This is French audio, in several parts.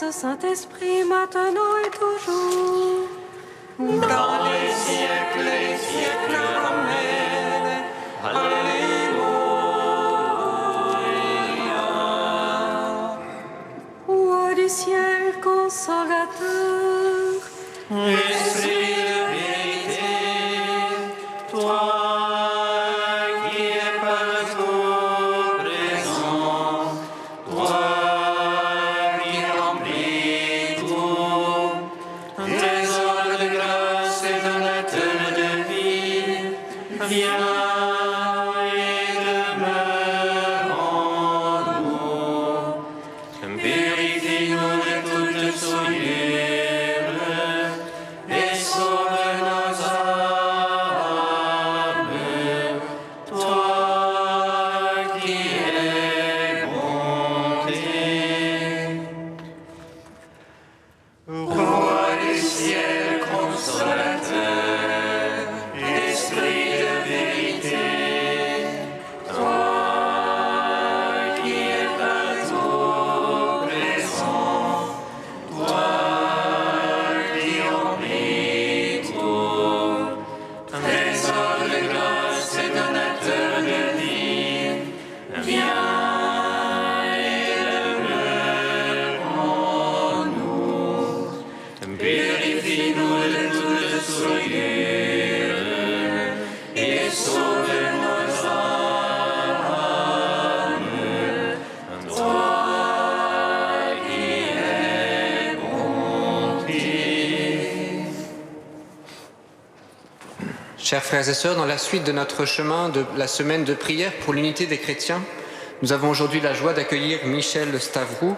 au Saint-Esprit, maintenant et toujours. Dans les siècles et siècles, Amen. Alléluia. Roi du ciel consolateur, Esprit de vérité, toi qui es partout présent, toi qui remplis tout, trésor de grâce et donateur de vie, viens et demeure en nous. Purifie-nous de toute souillure et sauve nos âmes. Toi qui es bonté. Roi du ciel consolateur, Esprit de vérité, toi qui es partout présent, toi qui remplis tout, trésor de grâce et donateur de vie, viens et demeure en nous. Purifie-nous de toute souillure et sauve nos âmes. Toi qui es bonté. Chers frères et sœurs, dans la suite de notre chemin de la semaine de prière pour l'unité des chrétiens, nous avons aujourd'hui la joie d'accueillir Michel Stavrou.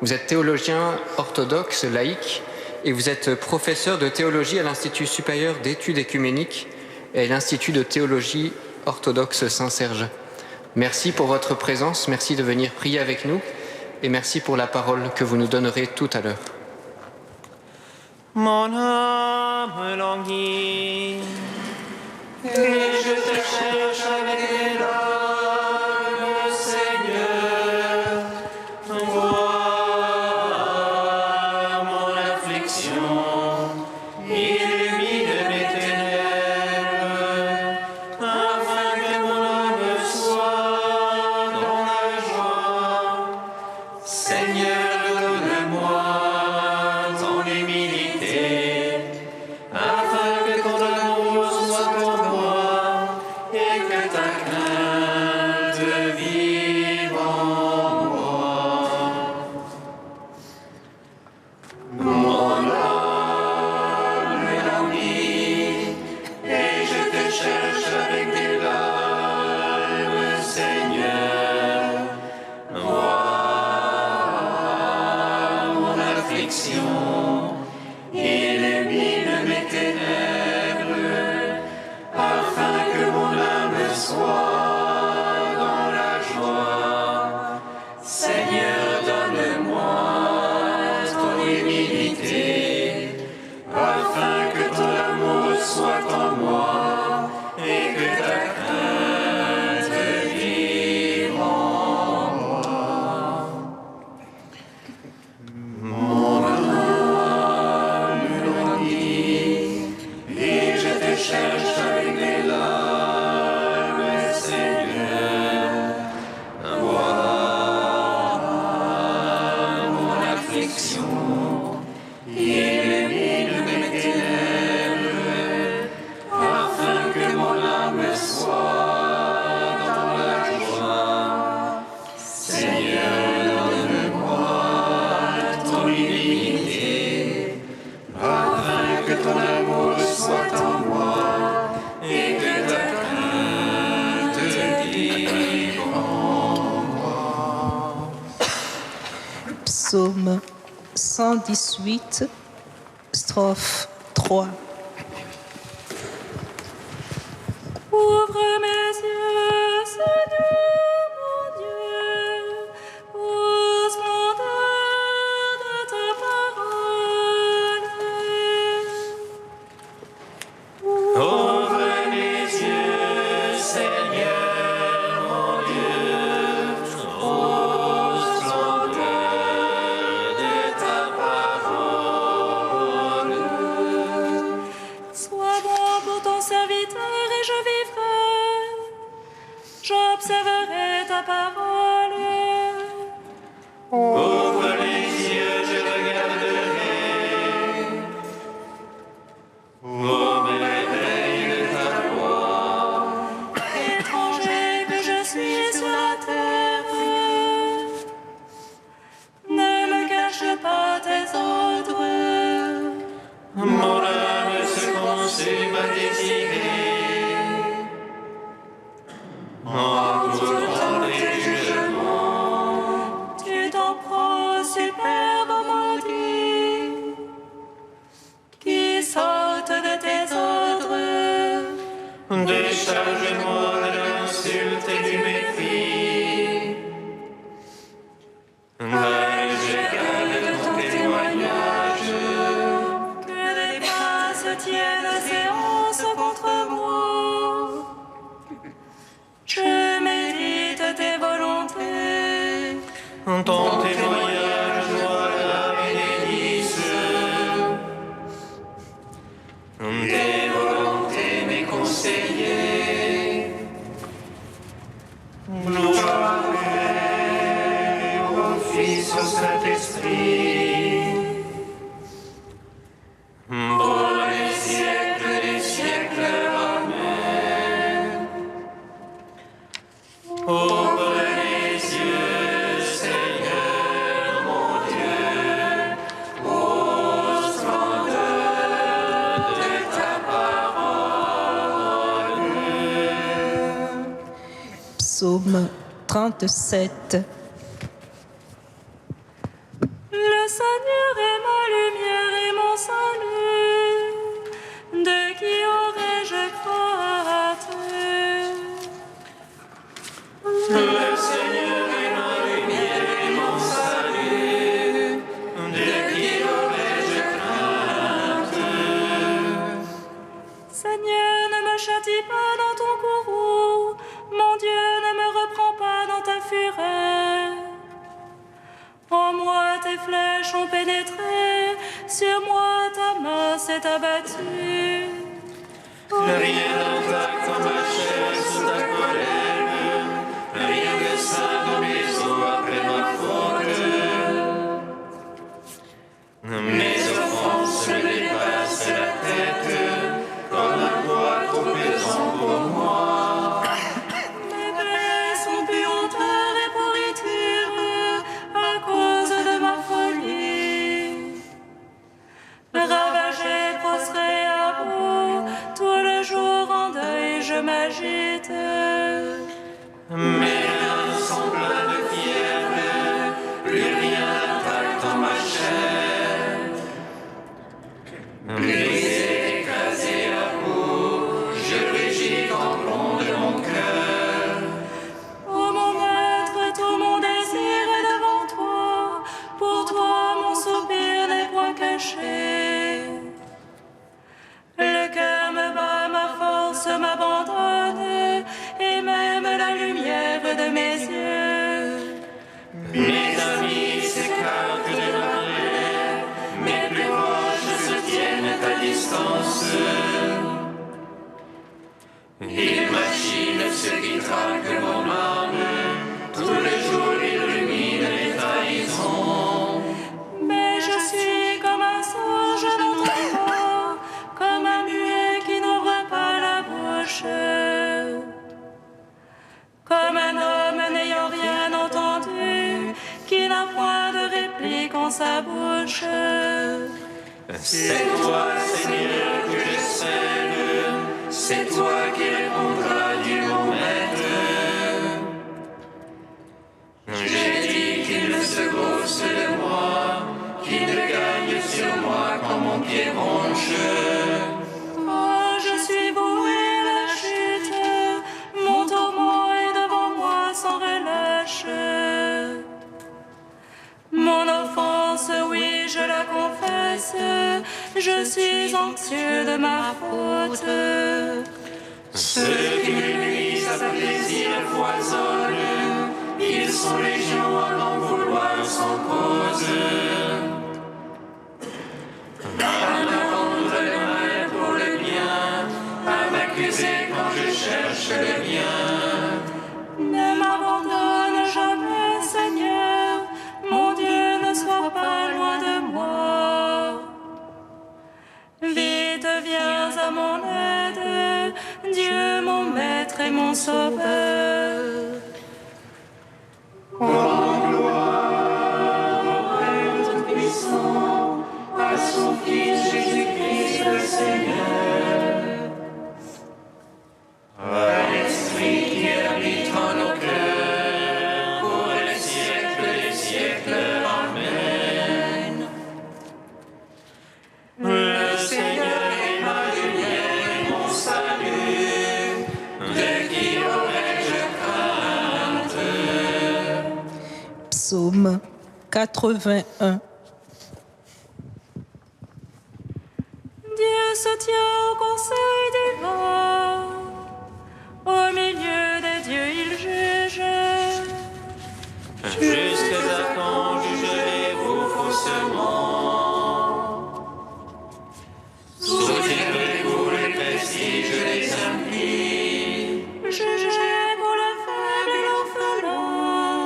Vous êtes théologien orthodoxe laïque et vous êtes professeur de théologie à l'Institut supérieur d'études écuméniques et à l'Institut de théologie orthodoxe Saint-Serge. Merci pour votre présence, merci de venir prier avec nous et merci pour la parole que vous nous donnerez tout à l'heure. Mon âme languit, et je te cherche avec des larmes, Seigneur. Vois mon affliction, illumine mes ténèbres, afin que mon âme soit dans la joie. Seigneur, donne-moi ton humilité, afin que ton amour soit en moi et que ta crainte vive en moi. Mon âme languit et je te cherche avec des larmes, Seigneur. Vois mon affliction, illumine mes ténèbres, afin que mon âme soit dans la joie. Seigneur, donne-moi ton humilité, afin que ton amour soit en moi et que ta crainte vive en moi. Mon âme languit, et je te cherche avec des larmes, Seigneur. Vois mon affliction, illumine mes ténèbres, afin que mon âme soit dans la joie. Seigneur, donne-moi ton humilité, afin que ton amour soit en moi et que ta crainte vive en moi. Psaume 118, strophe 3. ouvre mes yeux, Seigneur mon Dieu, aux splendeurs de ta parole. Ouvre mes yeux, Seigneur mon Dieu, aux splendeurs de ta ta parole. Ouvre les yeux, je regarderai. Au merveille de ta voix. Étranger que je suis sur la terre, ne me cache pas tes ordres. Mon âme se consume à désirer. Entourant tes jugements. Tu t'en prends superbe maudit, qui saute de tes ordres. Décharge-moi de l'insulte et du mépris. Je garde ton témoignage. Que des passes tiennent séance contre moi. Je médite tes volontés. Ton témoignage, voilà mes délices. Tes volontés, mes conseillers. Gloire au Père, au Fils, au Saint-Esprit. Pour les siècles des siècles, Amen. Ouvre les yeux, Seigneur mon Dieu, aux splendeurs de ta parole. Psaume 37. Le Seigneur est ma lumière et mon salut. De qui aurais-je crainte? Le Seigneur est ma lumière et mon salut. De qui aurais-je crainte? Seigneur, ne me châtie pas dans ton courroux. Mon Dieu, ne me reprends pas dans ta fureur. En moi tes flèches ont pénétré, sur moi ta main s'est abattue. Rien n'attaque dans ma chair sous ta colère. Rien de saint dans mes os après ma faute. Mes offenses me dépassent la tête, comme un poids trop pesant pour moi. Mes plaies sont puanteur et pourriture à cause de ma folie. Ravagé, prostré à bout, tout le jour en deuil je m'agite. Mes reins sont pleins de fièvre, plus rien n'attaque dans ma chair. Brisé, écrasé à bout, je rugis en plomb de mon cœur. Ô mon maître, tout mon désir est devant toi. Pour toi, mon soupir n'est point caché. Le cœur me bat, ma force m'abandonne, et même la lumière de mes yeux. Mes amis s'écartent de ma prière, mes plus proches se tiennent à distance. Ils machinent ce qui traque mon âme, tous les jours ils ruminent les trahisons. Mais je suis comme un sourd, je n'entends pas, comme un muet qui n'ouvre pas la bouche. Comme un homme n'ayant rien entendu, qui n'a point de réplique en sa bouche. C'est toi, Seigneur, que je salue, c'est toi qui répondras du mon maître. J'ai dit qu'il ne se gausse de moi, qu'il ne gagne sur moi quand mon pied bronche. Oh, je suis voué à la chute, mon tourment est devant moi sans relâche. Mon offense, oui, je la confesse, je suis anxieux de ma faute. Ceux qui me nuisent à plaisir foisonnent, ils sont légions à m'en vouloir sans cause. À m'attendre le mal pour le bien, à m'accuser quand je cherche le bien. Ne m'abandonne Dieu mon maître et mon sauveur. Rends gloire au Père Tout-Puissant, à son Fils Jésus-Christ le Seigneur, à l'Esprit qui habite en nos cœurs, pour les siècles des siècles. Amen. Le Seigneur est ma lumière et mon salut, de qui aurais-je crainte? Psaume 81. Dieu se tient au conseil divin. Au milieu des dieux, il juge. Jusqu'à quand jugerez-vous faussement? Soutiendrez-vous les prestiges des impies? Jugez-vous le faible et l'orphelin.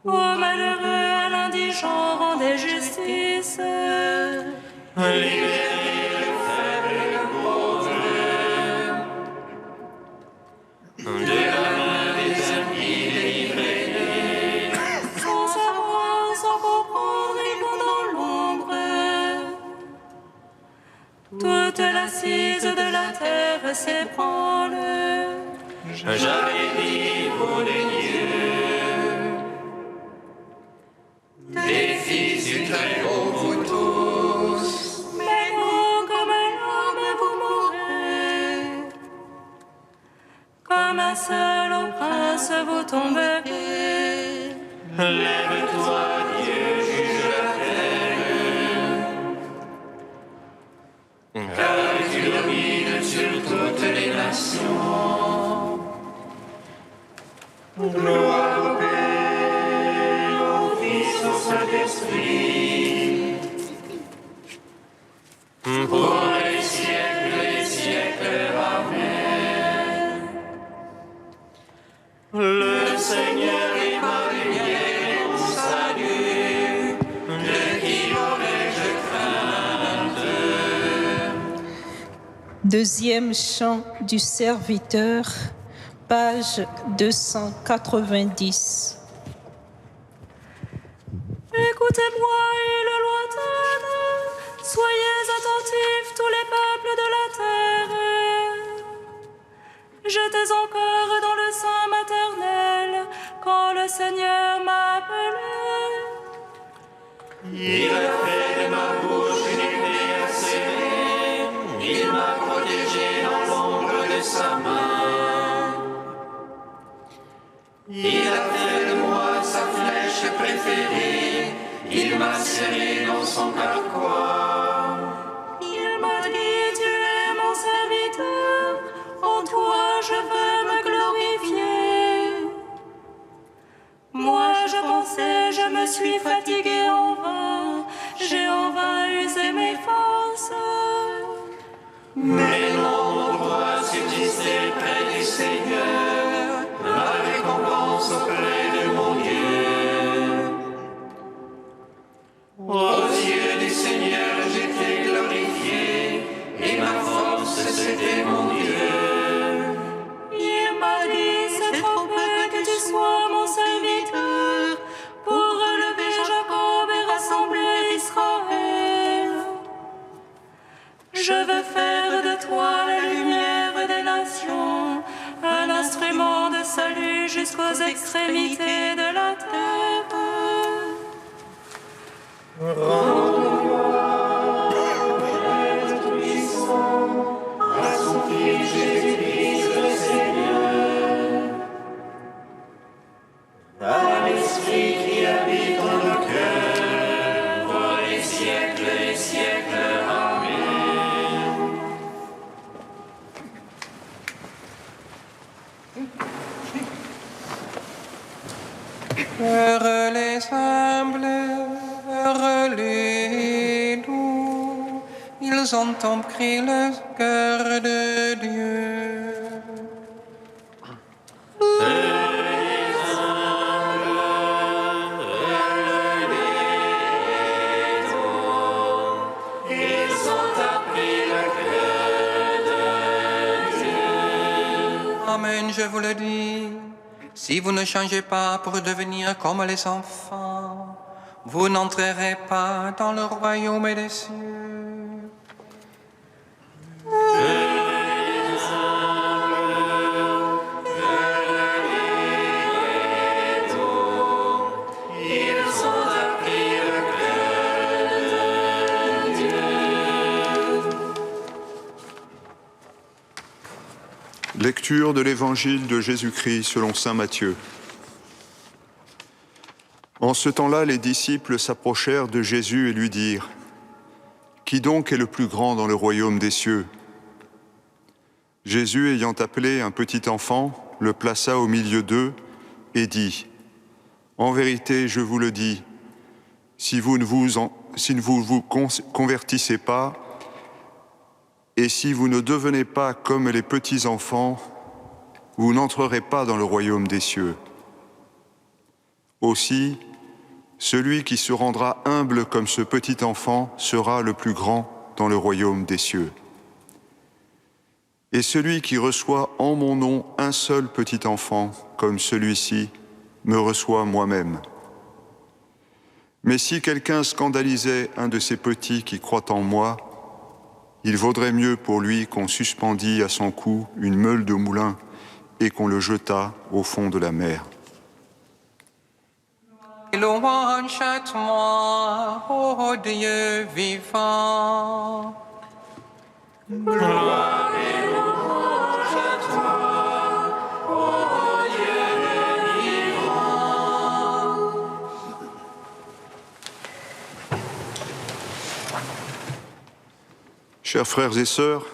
Au malheureux, à l'indigent, rendez justice. Libérez le faible et le pauvre de la main des impies, délivrez-les. Sans savoir, sans comprendre, ils vont dans l'ombre. Toute l'assise de la terre s'ébranle. J'avais dit pour les dieux, des fils du Très-Haut, vous tous. Mais non, comme l'homme, vous mourrez. Comme un seul au prince, vous tomberez. Lève-toi, Dieu, juge la terre, car tu domines sur toutes les nations. Gloire au Père, au Fils, au Saint-Esprit, pour les siècles des siècles. Amen. Le Seigneur est ma lumière et mon salut, de qui aurais-je crainte? Deuxième chant du serviteur, page 290. Écoutez-moi, île lointaine, soyez attentifs, tous les peuples de la terre. J'étais encore dans le sein maternel quand le Seigneur m'a appelé. Il a fait de ma bouche une épée acérée, il m'a protégé dans l'ombre de sa main. Il a fait de moi sa flèche préférée, il m'a serré dans son carquois. Il m'a dit, tu es mon serviteur, en toi je veux me glorifier. Moi je pensais, je me suis fatigué en vain, j'ai en vain usé mes forces. Mais non, mon droit subsistait près du Seigneur, ma récompense auprès de mon Dieu. Aux yeux du Seigneur, j'étais glorifié, et ma force, c'était mon Dieu. Il m'a dit, c'est trop peu que tu sois mon serviteur, pour relever Jacob et rassembler Israël. Je veux faire de toi la lumière des nations, un instrument de salut jusqu'aux extrémités de la terre. À son Fils Jésus-Christ le Seigneur, à l'Esprit qui habite en nos cœurs, pour les siècles des siècles. Amen. Heureux les humbles, heureux les doux, ils entendent crier le cœur de Dieu. Ils ont appris le cœur de amen, je vous le dis, si vous ne changez pas pour devenir comme les enfants, vous n'entrerez pas dans le royaume des cieux. Lecture de l'Évangile de Jésus-Christ selon saint Matthieu. En ce temps-là, les disciples s'approchèrent de Jésus et lui dirent : « Qui donc est le plus grand dans le royaume des cieux ?» Jésus, ayant appelé un petit enfant, le plaça au milieu d'eux et dit : « En vérité, je vous le dis, si vous ne vous convertissez pas, et si vous ne devenez pas comme les petits-enfants, vous n'entrerez pas dans le royaume des cieux. Aussi, celui qui se rendra humble comme ce petit enfant sera le plus grand dans le royaume des cieux. Et celui qui reçoit en mon nom un seul petit enfant comme celui-ci me reçoit moi-même. Mais si quelqu'un scandalisait un de ces petits qui croient en moi, il vaudrait mieux pour lui qu'on suspendît à son cou une meule de moulin et qu'on le jetât au fond de la mer. Louange à toi, ô Dieu vivant. Gloire et louange à toi, ô Dieu vivant. Chers frères et sœurs,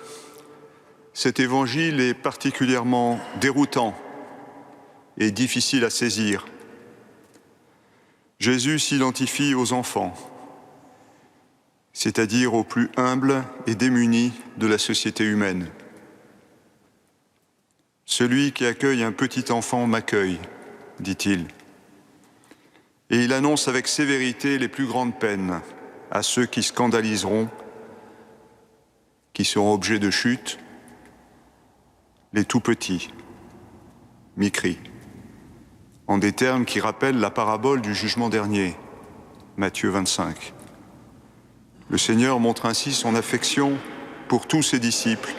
cet évangile est particulièrement déroutant et difficile à saisir. Jésus s'identifie aux enfants, c'est-à-dire aux plus humbles et démunis de la société humaine. « Celui qui accueille un petit enfant m'accueille », dit-il. Et il annonce avec sévérité les plus grandes peines à ceux qui scandaliseront, qui seront objets de chute, les tout-petits, mi-cris, en des termes qui rappellent la parabole du jugement dernier, Matthieu 25. Le Seigneur montre ainsi son affection pour tous ses disciples,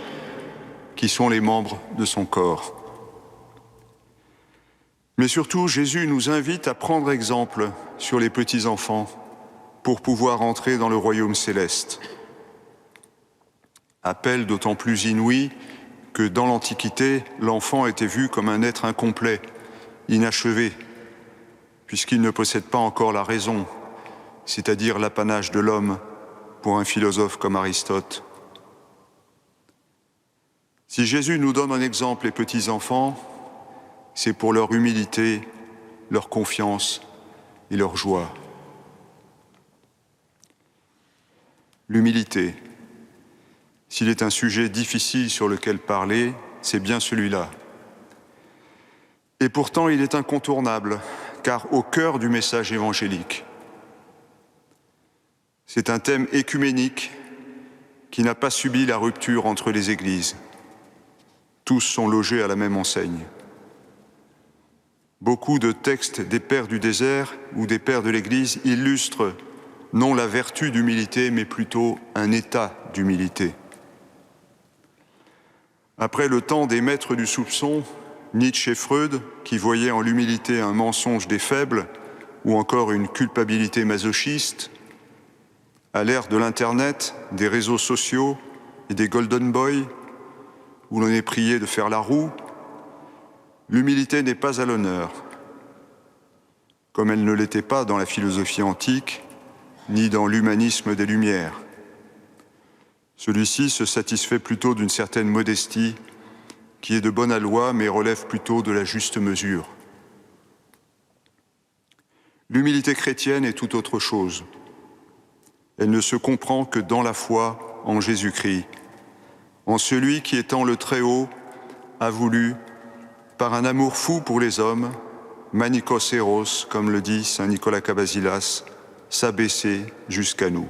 qui sont les membres de son corps. Mais surtout, Jésus nous invite à prendre exemple sur les petits-enfants pour pouvoir entrer dans le royaume céleste. Appel d'autant plus inouï que dans l'Antiquité, l'enfant était vu comme un être incomplet, inachevé, puisqu'il ne possède pas encore la raison, c'est-à-dire l'apanage de l'homme, pour un philosophe comme Aristote. Si Jésus nous donne en exemple les petits-enfants, c'est pour leur humilité, leur confiance et leur joie. L'humilité. S'il est un sujet difficile sur lequel parler, c'est bien celui-là. Et pourtant, il est incontournable, car au cœur du message évangélique, c'est un thème écuménique qui n'a pas subi la rupture entre les églises. Tous sont logés à la même enseigne. Beaucoup de textes des pères du désert ou des pères de l'Église illustrent non la vertu d'humilité, mais plutôt un état d'humilité. Après le temps des maîtres du soupçon, Nietzsche et Freud, qui voyaient en l'humilité un mensonge des faibles ou encore une culpabilité masochiste, à l'ère de l'Internet, des réseaux sociaux et des Golden Boys, où l'on est prié de faire la roue, l'humilité n'est pas à l'honneur, comme elle ne l'était pas dans la philosophie antique, ni dans l'humanisme des Lumières. Celui-ci se satisfait plutôt d'une certaine modestie, qui est de bonne aloi, mais relève plutôt de la juste mesure. L'humilité chrétienne est tout autre chose. Elle ne se comprend que dans la foi en Jésus-Christ, en celui qui, étant le Très-Haut, a voulu, par un amour fou pour les hommes, manikos eros, comme le dit saint Nicolas Cabasilas, s'abaisser jusqu'à nous.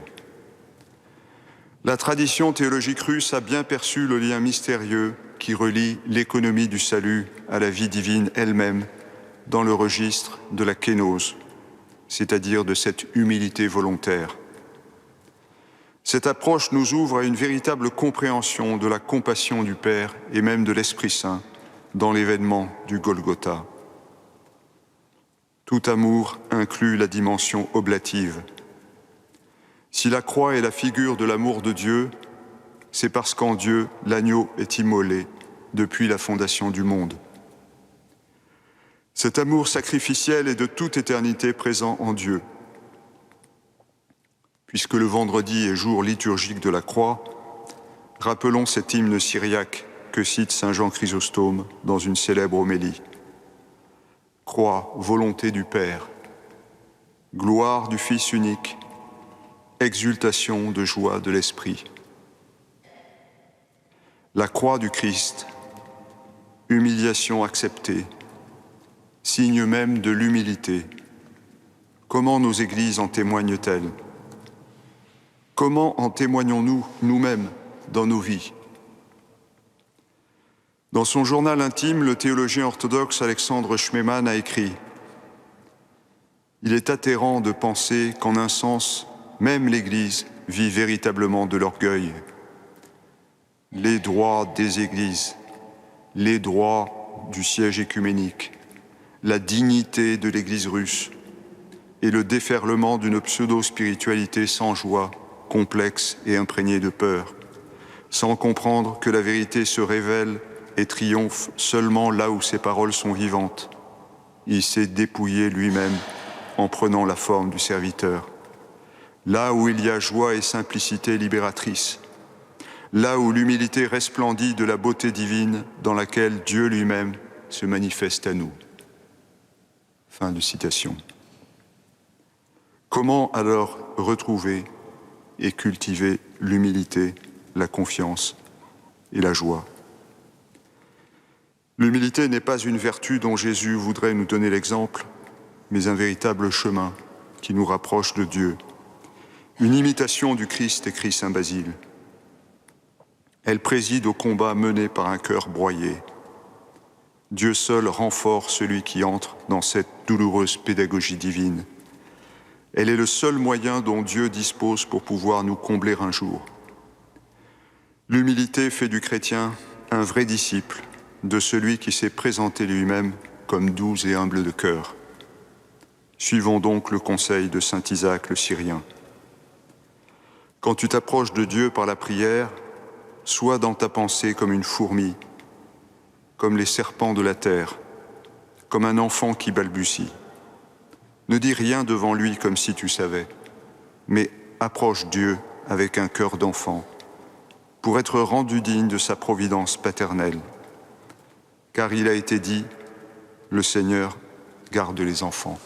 La tradition théologique russe a bien perçu le lien mystérieux qui relie l'économie du salut à la vie divine elle-même dans le registre de la kénose, c'est-à-dire de cette humilité volontaire. Cette approche nous ouvre à une véritable compréhension de la compassion du Père et même de l'Esprit Saint dans l'événement du Golgotha. Tout amour inclut la dimension oblative. Si la croix est la figure de l'amour de Dieu, c'est parce qu'en Dieu, l'agneau est immolé depuis la fondation du monde. Cet amour sacrificiel est de toute éternité présent en Dieu. Puisque le vendredi est jour liturgique de la croix, rappelons cet hymne syriaque que cite saint Jean Chrysostome dans une célèbre homélie. Croix, volonté du Père, gloire du Fils unique, exultation de joie de l'Esprit. La croix du Christ, humiliation acceptée, signe même de l'humilité. Comment nos églises en témoignent-elles ? Comment en témoignons-nous nous-mêmes dans nos vies ? Dans son journal intime, le théologien orthodoxe Alexandre Schmemann a écrit « Il est atterrant de penser qu'en un sens, même l'Église vit véritablement de l'orgueil. Les droits des églises, les droits du siège écuménique, la dignité de l'Église russe et le déferlement d'une pseudo-spiritualité sans joie, complexe et imprégnée de peur, sans comprendre que la vérité se révèle et triomphe seulement là où ses paroles sont vivantes. Il s'est dépouillé lui-même en prenant la forme du serviteur. Là où il y a joie et simplicité libératrice, là où l'humilité resplendit de la beauté divine dans laquelle Dieu lui-même se manifeste à nous. » Fin de citation. Comment alors retrouver et cultiver l'humilité, la confiance et la joie ? L'humilité n'est pas une vertu dont Jésus voudrait nous donner l'exemple, mais un véritable chemin qui nous rapproche de Dieu. Une imitation du Christ, écrit saint Basile. Elle préside au combat mené par un cœur broyé. Dieu seul renforce celui qui entre dans cette douloureuse pédagogie divine. Elle est le seul moyen dont Dieu dispose pour pouvoir nous combler un jour. L'humilité fait du chrétien un vrai disciple de celui qui s'est présenté lui-même comme doux et humble de cœur. Suivons donc le conseil de saint Isaac le Syrien. Quand tu t'approches de Dieu par la prière, sois dans ta pensée comme une fourmi, comme les serpents de la terre, comme un enfant qui balbutie. Ne dis rien devant lui comme si tu savais, mais approche Dieu avec un cœur d'enfant, pour être rendu digne de sa providence paternelle. Car il a été dit, le Seigneur garde les enfants.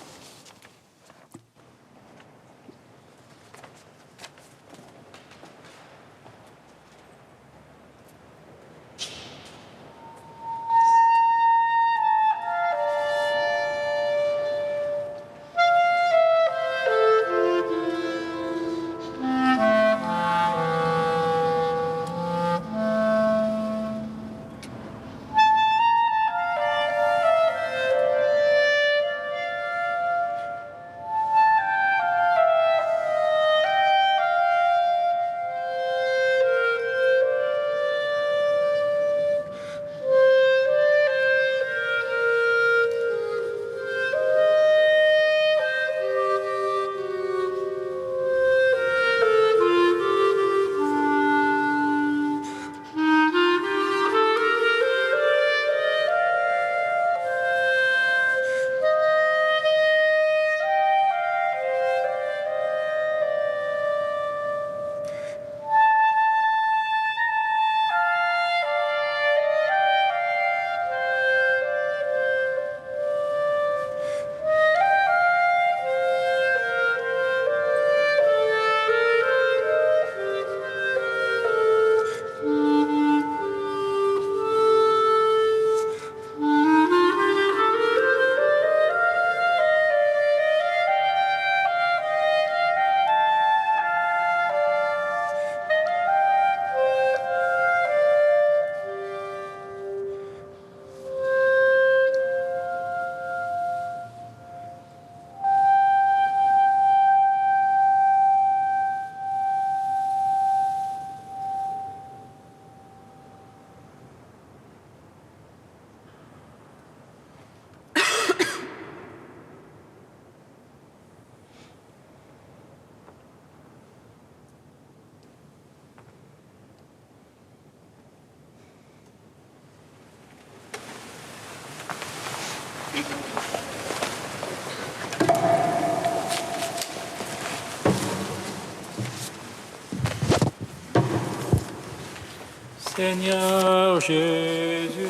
Seigneur Jésus,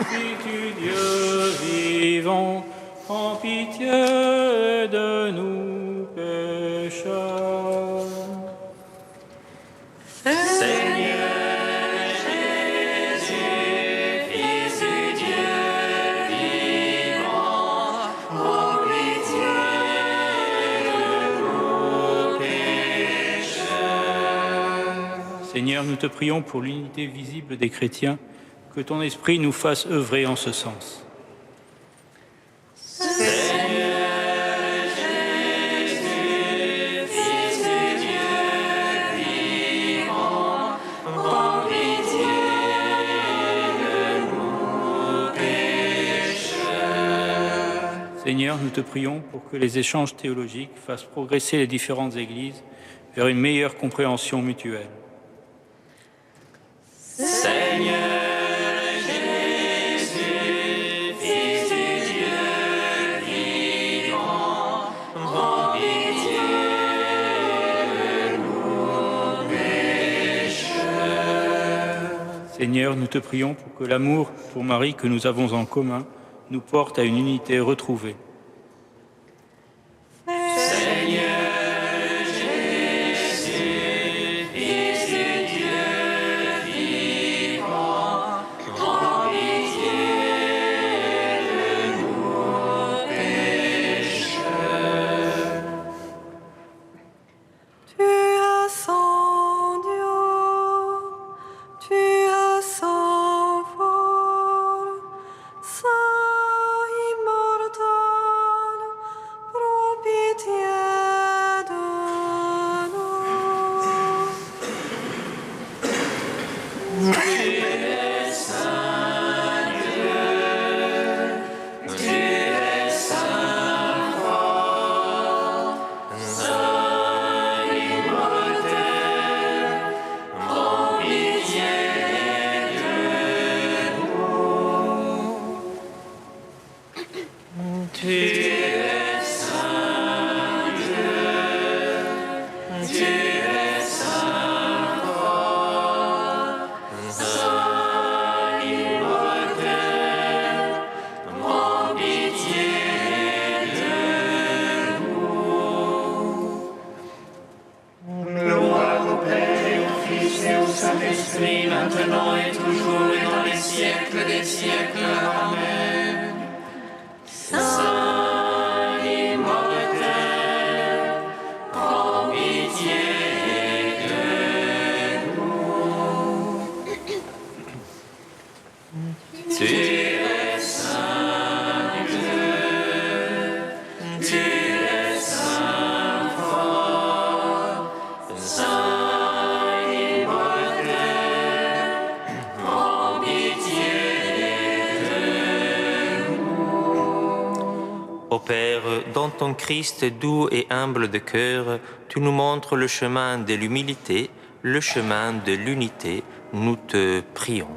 Fils du Dieu vivant, en pitié de nous pécheurs. Seigneur Jésus, Fils du Dieu vivant, en pitié de nos pécheurs. Seigneur, nous te prions pour l'unité visible des chrétiens, que ton esprit nous fasse œuvrer en ce sens. Seigneur, nous te prions pour que les échanges théologiques fassent progresser les différentes églises vers une meilleure compréhension mutuelle. Seigneur Jésus, Fils du Dieu vivant, prends pitié de nos pécheurs. Seigneur, nous te prions pour que l'amour pour Marie que nous avons en commun nous porte à une unité retrouvée. Seigneur Jésus, Fils du Dieu vivant, prends pitié de nos pécheurs. Tu es sans Dieu, tu es sans vol, saint immortel, prends pitié de nous. Tu es saint Dieu, tu es saint fort, saint immortel, prends pitié de nous. Tu es saint Dieu, tu es saint fort, saint immortel, prends pitié de nous. Gloire au Père et au Fils et au Saint-Esprit, maintenant et toujours et dans les siècles des siècles. Amen. Saint immortel, prends pitié de nous. Tu es saint Dieu, tu es saint fort, saint immortel, prends pitié de nous. Ô Père, dans ton Christ doux et humble de cœur, tu nous montres le chemin de l'humilité, le chemin de l'unité. Nous te prions.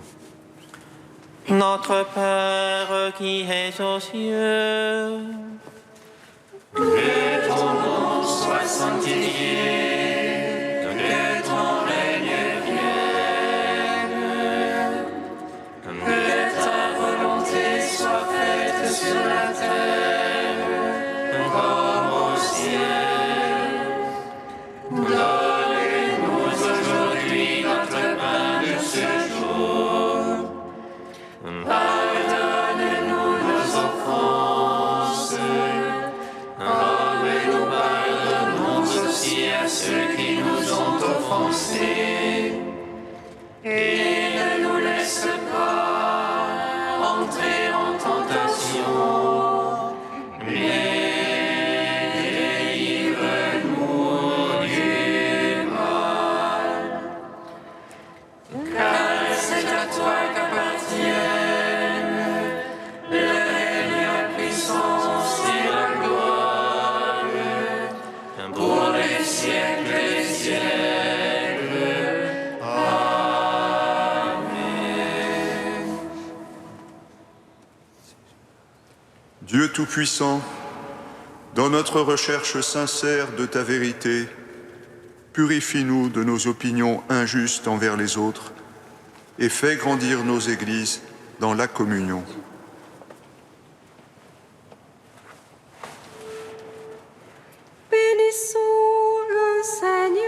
Notre Père qui es aux cieux, Que ton nom soit sanctifié, que ton règne vienne, que ta volonté soit faite sur la terre comme au ciel. Donne-nous aujourd'hui notre pain de ce jour. Pardonne-nous nos offenses, comme nous pardonnons aussi à ceux qui nous ont offensés. Et ne nous laisse pas entrer en tentation, mais délivre-nous du mal. Car c'est à toi qu'appartiennent le règne, la puissance et la gloire pour les siècles des siècles. Amen. Dieu Tout-Puissant, dans notre recherche sincère de ta vérité, purifie-nous de nos opinions injustes envers les autres et fais grandir nos églises dans la communion. Bénissons le Seigneur.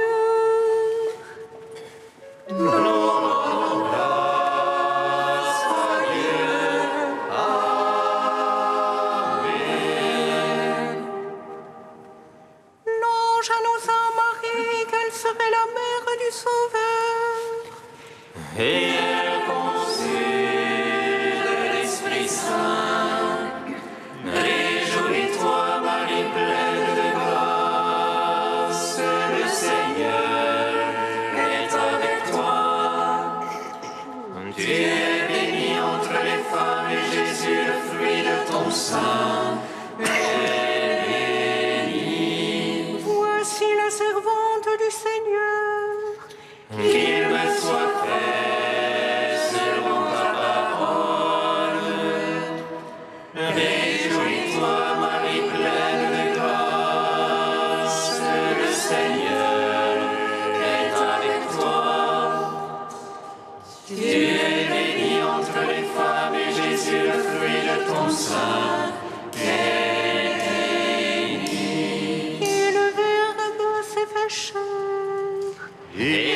L'ange annonça à Marie qu'elle serait la mère du Sauveur. Et elle conçut de l'Esprit Saint. Réjouis-toi, Marie pleine de grâce, le Seigneur est avec toi. Tu es bénie entre les femmes et Jésus, le fruit de ton sein, est béni. Voici la servante du Seigneur. Qu'il me soit fait selon ta parole. Réjouis-toi, Marie pleine de grâce, le Seigneur est avec toi. Tu es bénie entre les femmes et Jésus, le fruit de ton sein, est béni. Et le Verbe s'est fait chair. Et